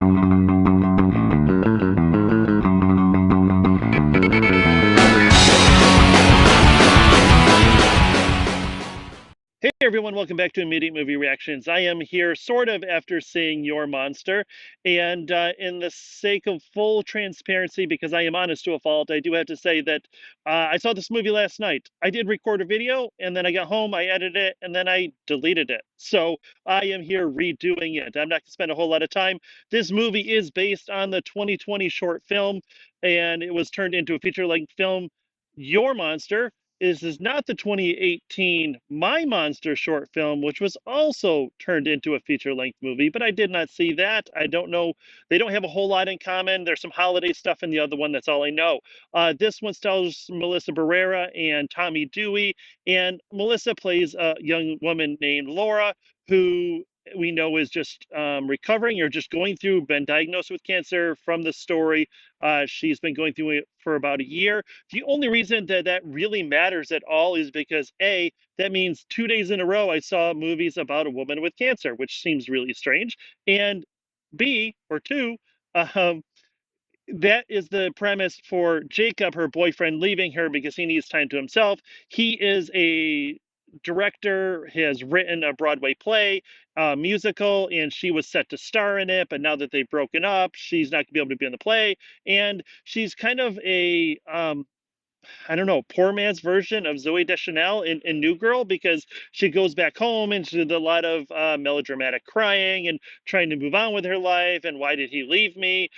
Hey everyone, welcome back to Immediate Movie Reactions. I am here sort of after seeing Your Monster, and in the sake of full transparency, because I am honest to a fault, I do have to say that I saw this movie last night. I did record a video, and then I got home, I edited it, and then I deleted it. So I am here redoing it. I'm not going to spend a whole lot of time. This movie is based on the 2020 short film, and it was turned into a feature-length film, Your Monster. This is not the 2018 My Monster short film, which was also turned into a feature length movie, but I did not see that. I don't know. They don't have a whole lot in common. There's some holiday stuff in the other one. That's all I know. This one stars Melissa Barrera and Tommy Dewey, and Melissa plays a young woman named Laura, who we know is just recovering or just going through, been diagnosed with cancer from the story. She's been going through it for about a year. The only reason that that really matters at all is because A, that means 2 days in a row I saw movies about a woman with cancer, which seems really strange. And B, or two, um, that is the premise for Jacob, her boyfriend, leaving her because he needs time to himself. He is a director, has written a Broadway play, musical, and she was set to star in it. But now that they've broken up, she's not going to be able to be in the play. And she's kind of a I don't know, poor man's version of Zoe Deschanel in New Girl, because she goes back home and she did a lot of melodramatic crying and trying to move on with her life. And why did he leave me?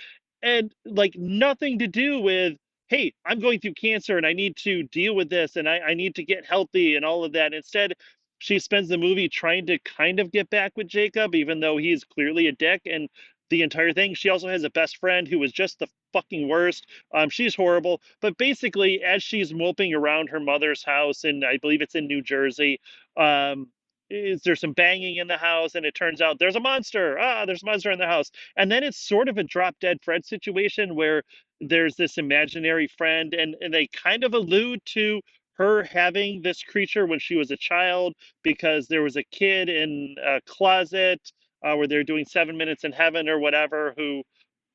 And like nothing to do with, hey, I'm going through cancer and I need to deal with this and I need to get healthy and all of that. Instead, she spends the movie trying to kind of get back with Jacob, even though he's clearly a dick. And the entire thing, she also has a best friend who was just the fucking worst. She's horrible, but basically, as she's moping around her mother's house, and I believe it's in New Jersey, um, there's some banging in the house, and it turns out there's a monster. There's a monster in the house, and then it's sort of a drop dead Fred situation where there's this imaginary friend, and they kind of allude to her having this creature when she was a child because there was a kid in a closet where they're doing 7 minutes in heaven or whatever who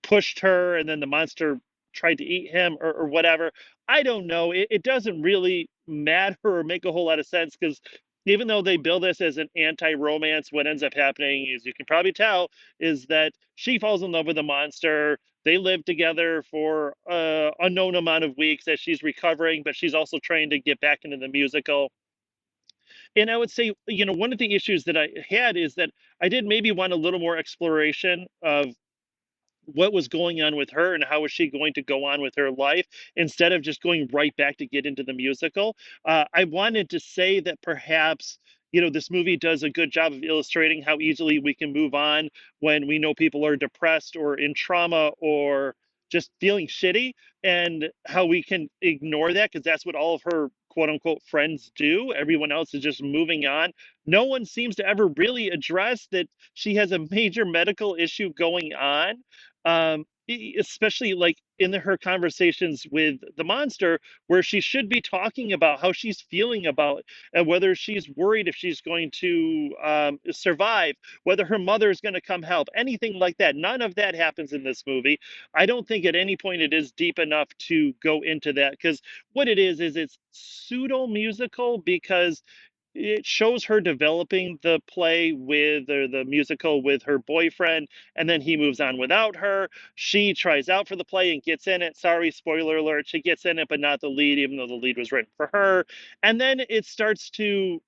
pushed her and then the monster tried to eat him or whatever. I don't know. It doesn't really matter or make a whole lot of sense because even though they bill this as an anti-romance, what ends up happening, as you can probably tell, is that she falls in love with the monster. They live together for unknown amount of weeks as she's recovering, but she's also trying to get back into the musical. And I would say, one of the issues that I had is that I did maybe want a little more exploration of what was going on with her and how was she going to go on with her life instead of just going right back to get into the musical. I wanted to say that perhaps, this movie does a good job of illustrating how easily we can move on when we know people are depressed or in trauma or just feeling shitty, and how we can ignore that because that's what all of her quote unquote friends do. Everyone else is just moving on. No one seems to ever really address that she has a major medical issue going on, especially like in her conversations with the monster, where she should be talking about how she's feeling about and whether she's worried if she's going to survive, whether her mother is going to come help, anything like that. None of that happens in this movie. I don't think at any point it is deep enough to go into that because what it is it's pseudo musical because it shows her developing the play with or the musical with her boyfriend, and then he moves on without her. She tries out for the play and gets in it. Sorry, spoiler alert, she gets in it but not the lead, even though the lead was written for her. And then it starts to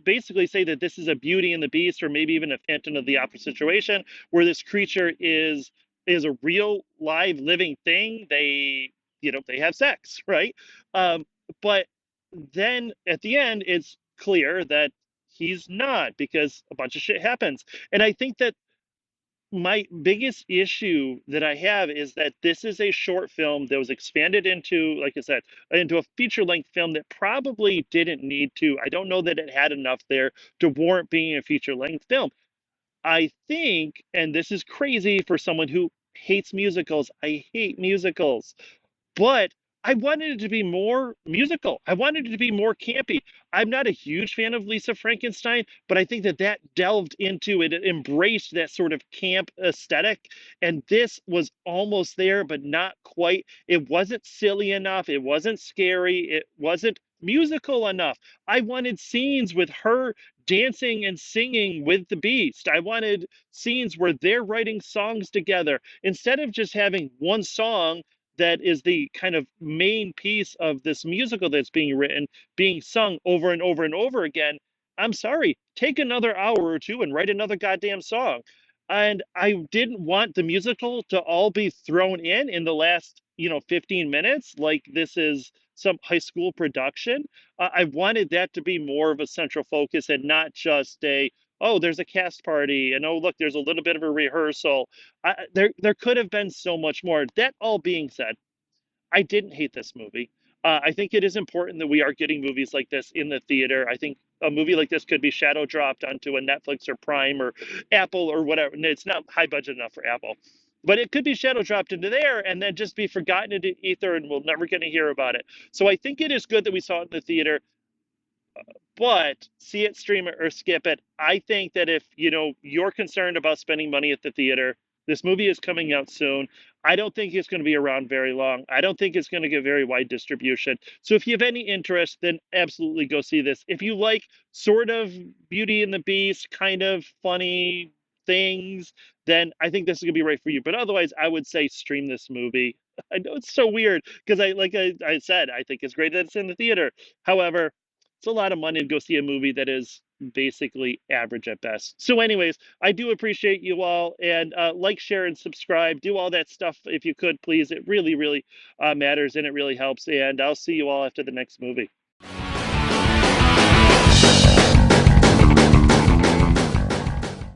basically say that this is a Beauty and the Beast or maybe even a Phantom of the Opera situation where this creature is a real live living thing. They have sex, right? But then at the end it's clear that he's not, because a bunch of shit happens. And I think that my biggest issue that I have is that this is a short film that was expanded into, like I said, into a feature length film that probably didn't need to. I don't know that it had enough there to warrant being a feature length film. I think, and this is crazy for someone who hates musicals, I hate musicals, but I wanted it to be more musical. I wanted it to be more campy. I'm not a huge fan of Lisa Frankenstein, but I think that that delved into it, it embraced that sort of camp aesthetic. And this was almost there, but not quite. It wasn't silly enough. It wasn't scary. It wasn't musical enough. I wanted scenes with her dancing and singing with the beast. I wanted scenes where they're writing songs together instead of just having one song that is the kind of main piece of this musical that's being written, being sung over and over and over again. I'm sorry, take another hour or two and write another goddamn song. And I didn't want the musical to all be thrown in the last, 15 minutes, like this is some high school production. I wanted that to be more of a central focus and not just a, oh, there's a cast party, and oh, look, there's a little bit of a rehearsal. There could have been so much more. That all being said, I didn't hate this movie. I think it is important that we are getting movies like this in the theater. I think a movie like this could be shadow dropped onto a Netflix or Prime or Apple or whatever. No, it's not high budget enough for Apple, but it could be shadow dropped into there and then just be forgotten into ether, and we'll never get to hear about it. So I think it is good that we saw it in the theater, but see it, stream it, or skip it. I think that if you're concerned about spending money at the theater, this movie is coming out soon. I don't think it's going to be around very long. I don't think it's going to get very wide distribution. So if you have any interest, then absolutely go see this. If you like sort of Beauty and the Beast, kind of funny things, then I think this is going to be right for you. But otherwise, I would say stream this movie. I know it's so weird because I said, I think it's great that it's in the theater. However, it's a lot of money to go see a movie that is basically average at best. So, anyways, I do appreciate you all, and like, share, and subscribe. Do all that stuff if you could, please. It really, really matters and it really helps. And I'll see you all after the next movie.